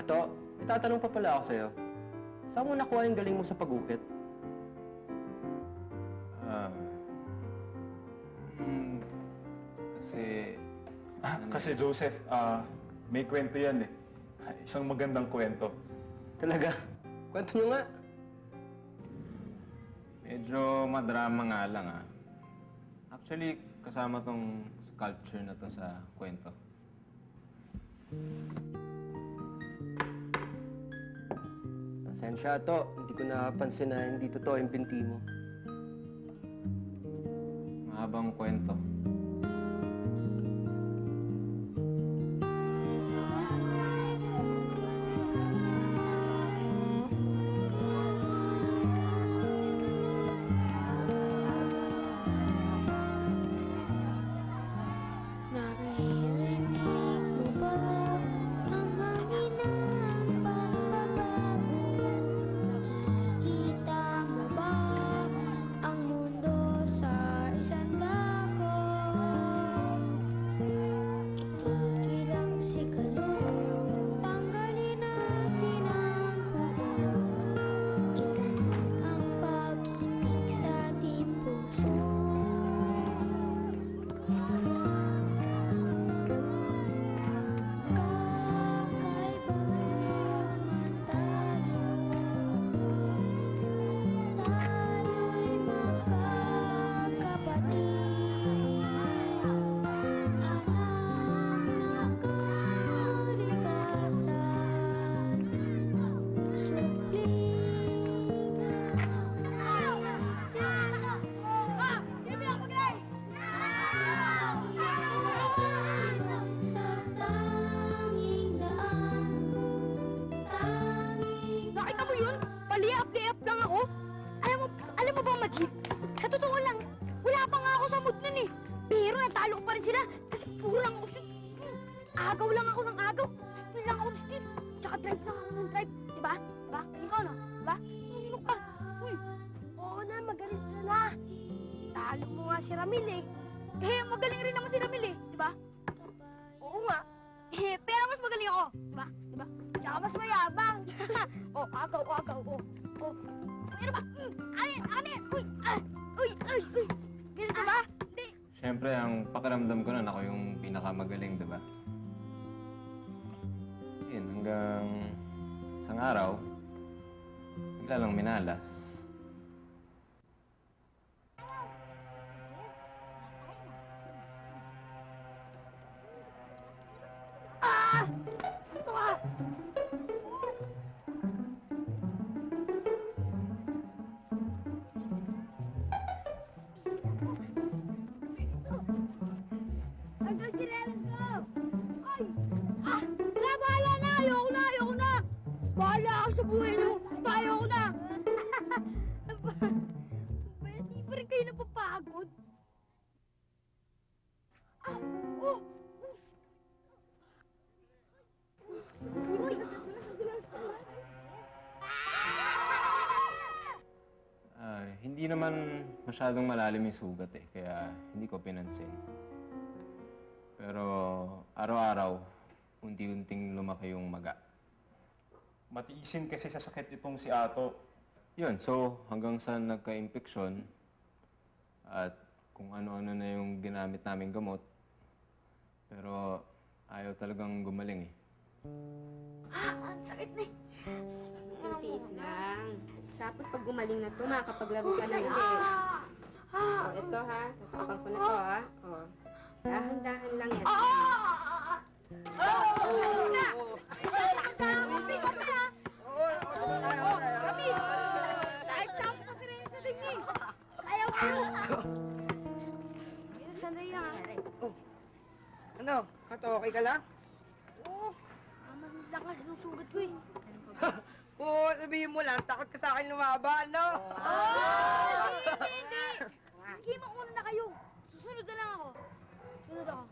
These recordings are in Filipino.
To, may tatanong pa pala ako sa'yo. Saan mo nakuha yung galing mo sa pag-ukit? Kasi Joseph, may kwento yan eh. Isang magandang kwento. Talaga? Kwento nyo nga. Medyo madrama nga lang Actually, kasama tong sculpture na to sa kwento. Pasensya to, hindi ko napansin na hindi totoo yung binti mo. Mahabang kwento. Agaw lang ako ng agaw. Still lang ako ng still. Tsaka drive lang ako ng drive. Diba? Diba? Galing ka, no? Diba? Nanginok ka. Uy! Oo na, magaling ka na. Talo mo nga si Ramil eh. Eh, magaling rin naman si Ramil eh. Diba? Oo nga. Eh, pero mas magaling ako. Diba? Diba? Tsaka mas mayabang. Oh, agaw, agaw. Oh, oh. Ano ba? Anin! Uy! Uy! Uy! Uy! Ganito ba? Hindi. Siyempre, ang pakiramdam ko na ako yung pinakamagaling, diba? Yun, hanggang isang araw, bigla lang minalas. Ito ka! Hanggang sinelas ko! Ay! Bahala na! Ayoko na! Ayoko na! Bahala ako sa buhay niyo! Ayoko na! Hindi pa rin kayo napapagod? Oh! Hindi naman masyadong malalim yung sugat kaya hindi ko pinansin. Pero araw-araw, unti-unting lumaki yung maga. Matiisin kasi sa sakit itong si Ato. Yun, so hanggang sa nagka-impeksyon at kung ano-ano na yung ginamit naming gamot, pero ayaw talagang gumaling Ang sakit na Tiis lang. Tapos pag gumaling na to, makakapaglaro ka na ulit. Oh, ito ha. Tatapan ko na to ha. Oh. Dahan-dahan lang yan. Kami! Kahit saan mo kasi rin sa dingin. Ayaw ko! Sandali lang Ano? Kato, okay ka lang? Oo. Mamahid lang kasi nung sugat ko eh. Oo, sabihin mo lang, takot ka sa akin lumaban, no? Hindi! Sige, mauna na kayo. Susunod na lang ako. Sunod ako.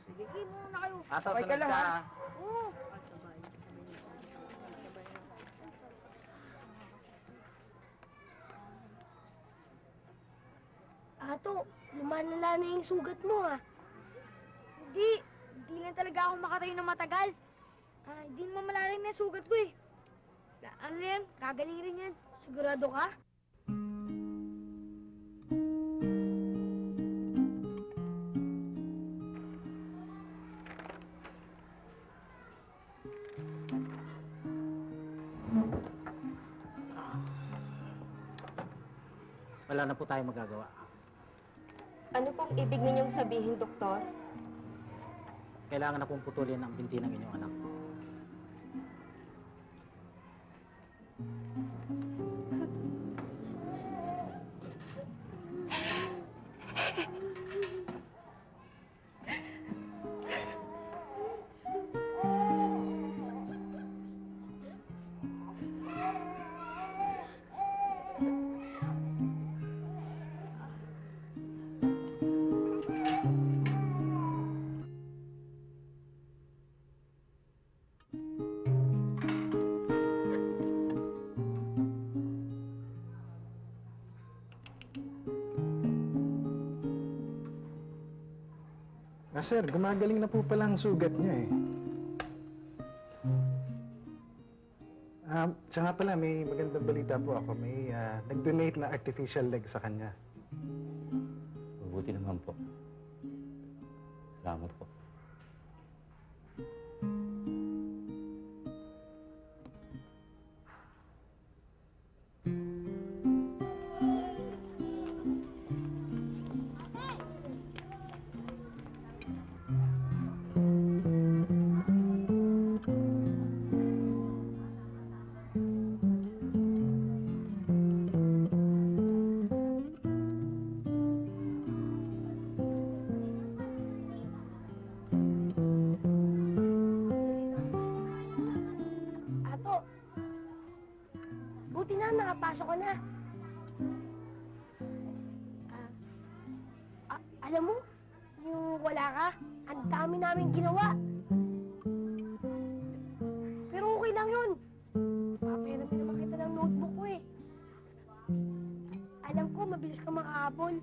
Sige. Sige, mauna kayo. Okay ka lang, ha? Oo. Ato, lumalala na yung sugat mo, ha? Hindi lang talaga ako makatayo na matagal. Hindi naman malalim yung sugat ko eh. Ano yan? Gagaling rin yan. Sigurado ka? Wala na po tayo magagawa. Ano pong ibig ninyong sabihin, Doktor? Kailangan na pong putulin ang binti ng inyong anak. Sir, gumagaling na po pala ang sugat niya eh. Siya nga pala, may magandang balita po ako. May nag-donate na artificial leg sa kanya. Mabuti naman po. Salamat po. Ato, buti na nakapasok ko na. Alam mo, yung wala ka, ang dami namin ginawa. Pero okay lang yun. Paperamin naman kita ng notebook ko eh. Alam ko, mabilis ka makahabol.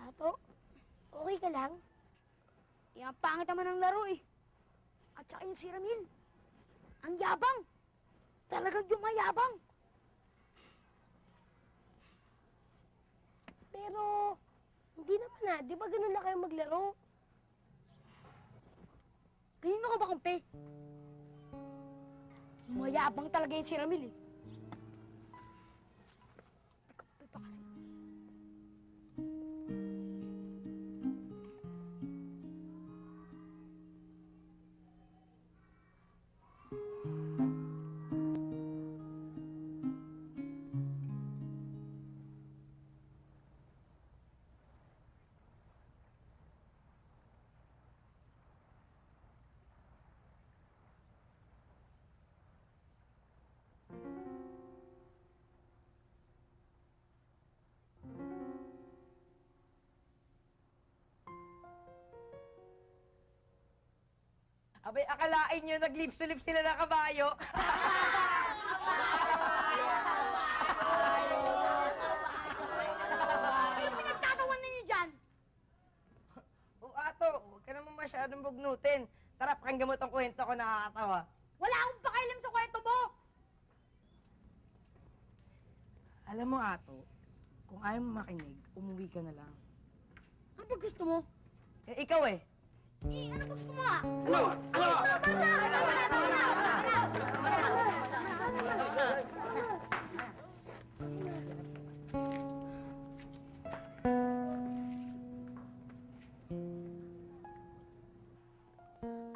Ato, okay ka lang? Yung pangit naman ng laro eh. At saka yung si Ramil. Ang yabang. Talagang yumayabang. Pero, hindi naman na. Di ba ganun na kayo maglaro? Kanino ka ba, kumpe? Yumayabang talaga yung si Ramil eh. Kumpe pa kasi. Abay, akalain nyo, nag-lips to lips sila ng kabayo. Ano pinagtatawan ninyo dyan? O Ato, huwag ka naman masyadong bugnutin. Tara, pakinggan mo tong kwento ko, nakakatawa. Wala akong pakialam sa kwento mo! Alam mo, Ato, kung ayaw mo makinig, umuwi ka na lang. Ano ba gusto mo? Eh, ikaw eh. Ano gusto mo ah?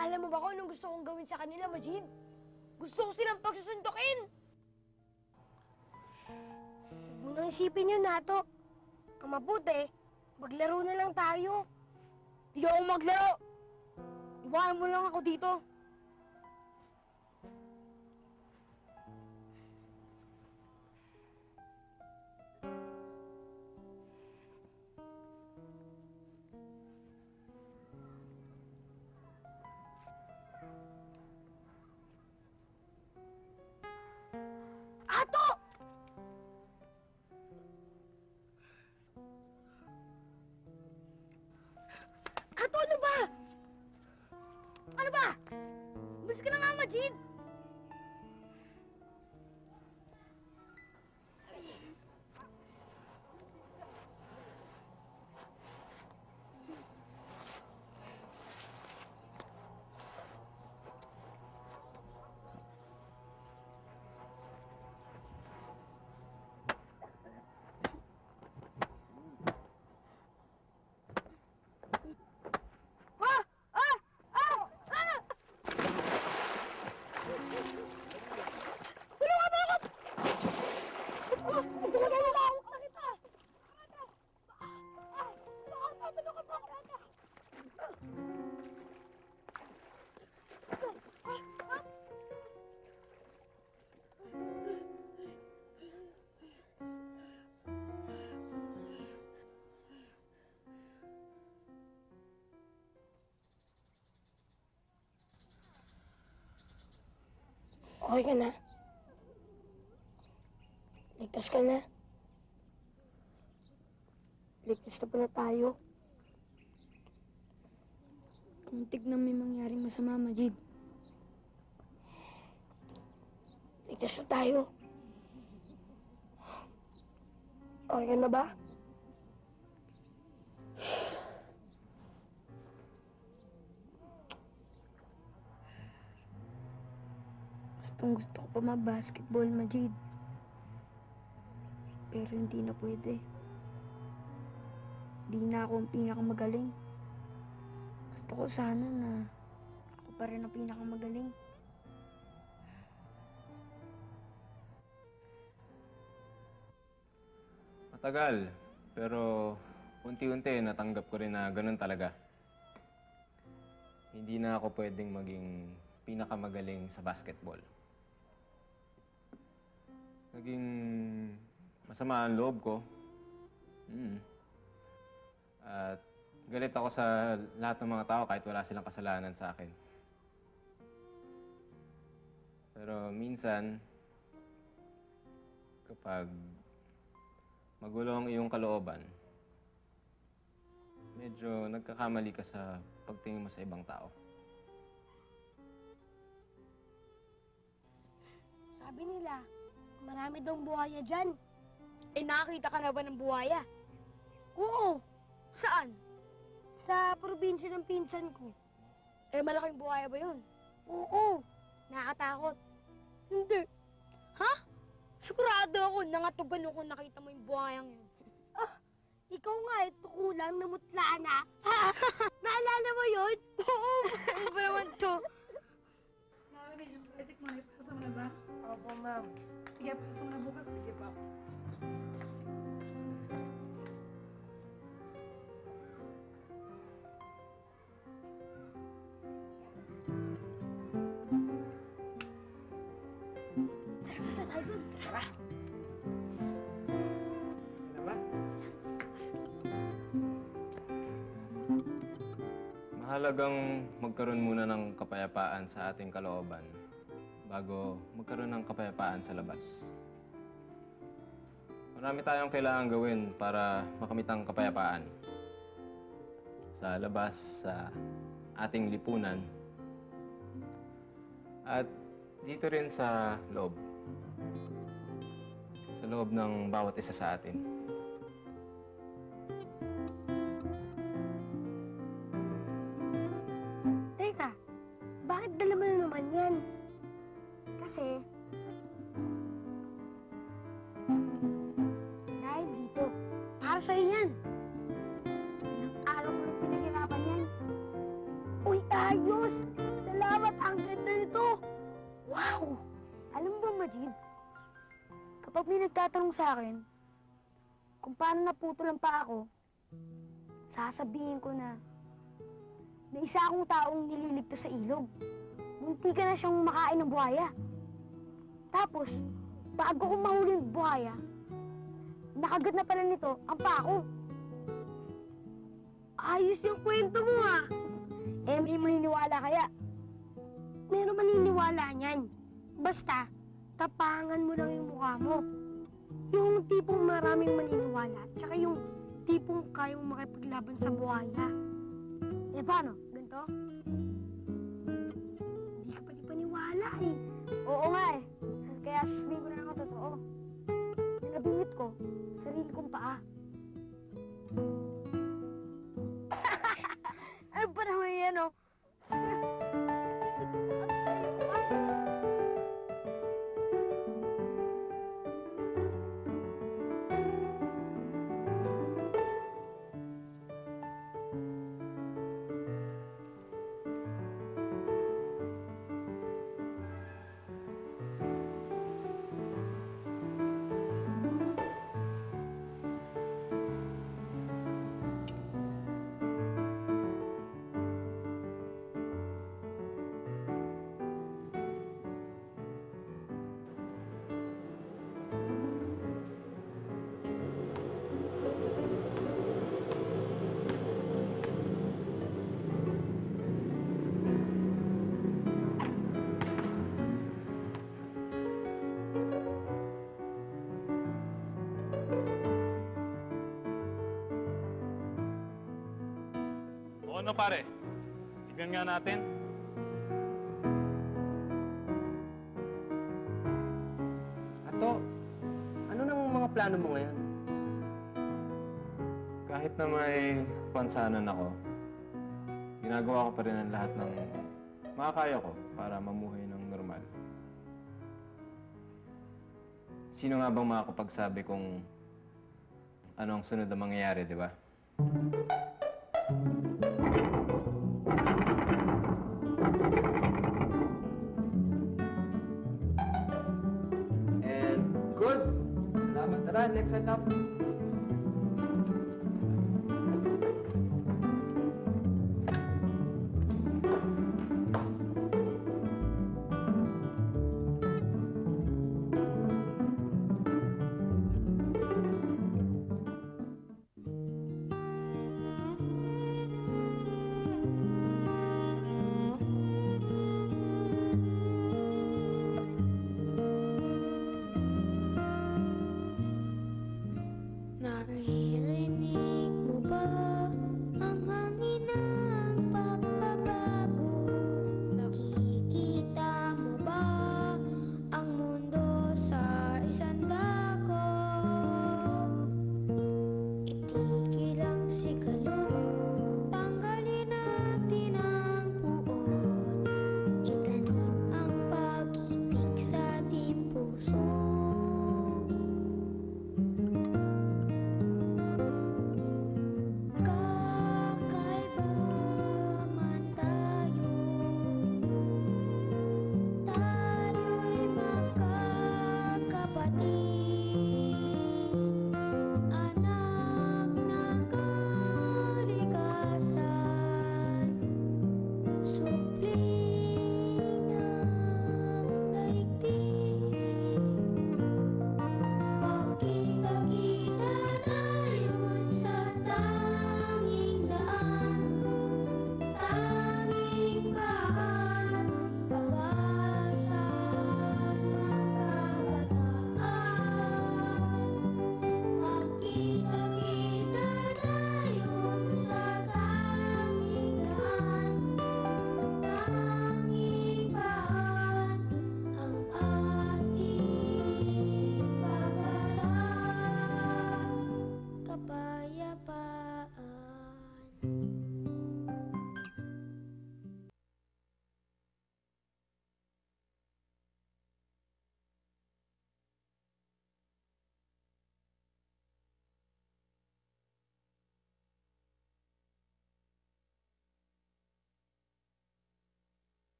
Alam mo ba kung anong gusto kong gawin sa kanila, Majid? Gusto ko silang pagsusundukin! Huwag mo nang isipin yun, Nato. Ang mabuti, maglaro na lang tayo. Hindi ako maglaro. Iwanan mo lang ako dito. Ato! Ato, ano ba? Ano ba? Umalis ka na nga, Majid! Ah! Ah! Ah! Ah! Tulungan mo ako! Tulungan mo ako! Na kita! Tulungan mo ako! Okay ka na? Ligtas ka na? Ligtas na pala tayo. Kuntik na may mangyaring masama, Majid. Ligtas na tayo. Okay ka na ba? Gusto ko pa mag-basketball, Majid. Pero hindi na pwede. Hindi na ako ang pinakamagaling. Gusto ko sana na ako pa rin ang pinakamagaling. Matagal, pero unti-unti natanggap ko rin na ganun talaga. Hindi na ako pwedeng maging pinakamagaling sa basketball. Naging masama ang loob ko. At galit ako sa lahat ng mga tao kahit wala silang kasalanan sa akin. Pero minsan, kapag magulo ang iyong kalooban, medyo nagkakamali ka sa pagtingin mo sa ibang tao. Sabi nila, marami daw buhaya dyan. Eh, nakakita ka na ba ng buhaya? Oo. Saan? Sa probinsya ng pinsan ko. Eh, malaking buhaya ba yun? Oo. Nakakatakot. Hindi. Ha? Sigurado ako, nangatugan ako nakita mo yung buhayang yun. Ah, ikaw nga, ito kulang, namutla na. Naalala mo yun? Oo. Ano ba naman to? Nakakabit yung project mo, ipasa mo na ba? Opo, ma'am. Sige, pasa mo na bukas. Sige pa. Tara, tayo dun. Tara. Ano ba? Mahalagang magkaroon muna ng kapayapaan sa ating kalooban bago magkaroon ng kapayapaan sa labas. Marami tayong kailangan gawin para makamit ang kapayapaan. Sa labas, sa ating lipunan, at dito rin sa loob. Sa sa loob ng bawat isa sa atin. Teka, bakit dala mo na naman yan? Kasi, dahil dito, para sa'yo yan. Ilang araw ko na pinaghirapan yan. Uy, ayos! Salamat! Ang ganda nito! Wow! Alam mo ba, Majid? Kapag may nagtatanong sa akin kung paano naputol ang paa ko, sasabihin ko na isa akong taong nililigtas sa ilog. Munti ka na siyang makain ng buhaya. Tapos, bago ko mahuli yung buhaya, nakagat na pala nito ang paa ko. Ayos yung kwento mo, ha? Eh, may maniniwala kaya? Meron maniniwala niyan. Basta, tapangan mo lang yung mukha mo. Yung tipong maraming maniniwala, tsaka yung tipong kayang makipaglaban sa buhaya. Eh, paano? Ganito? Hindi ka pati paniwala eh. Oo nga eh. Kaya sasabihin ko na lang ang totoo. Nabingit ko, sarili kong paa. Ano ba naman yan, oh? O ano pare? Tignan nga natin. Ato, ano nang mga plano mo ngayon? Kahit na may pansanan ako, ginagawa ko pa rin ang lahat ng makakaya ko para mamuhay ng normal. Sino nga bang makakapagsabi kung ano ang sunod na mangyayari, di ba? And good. Salamat. Tara, next set up.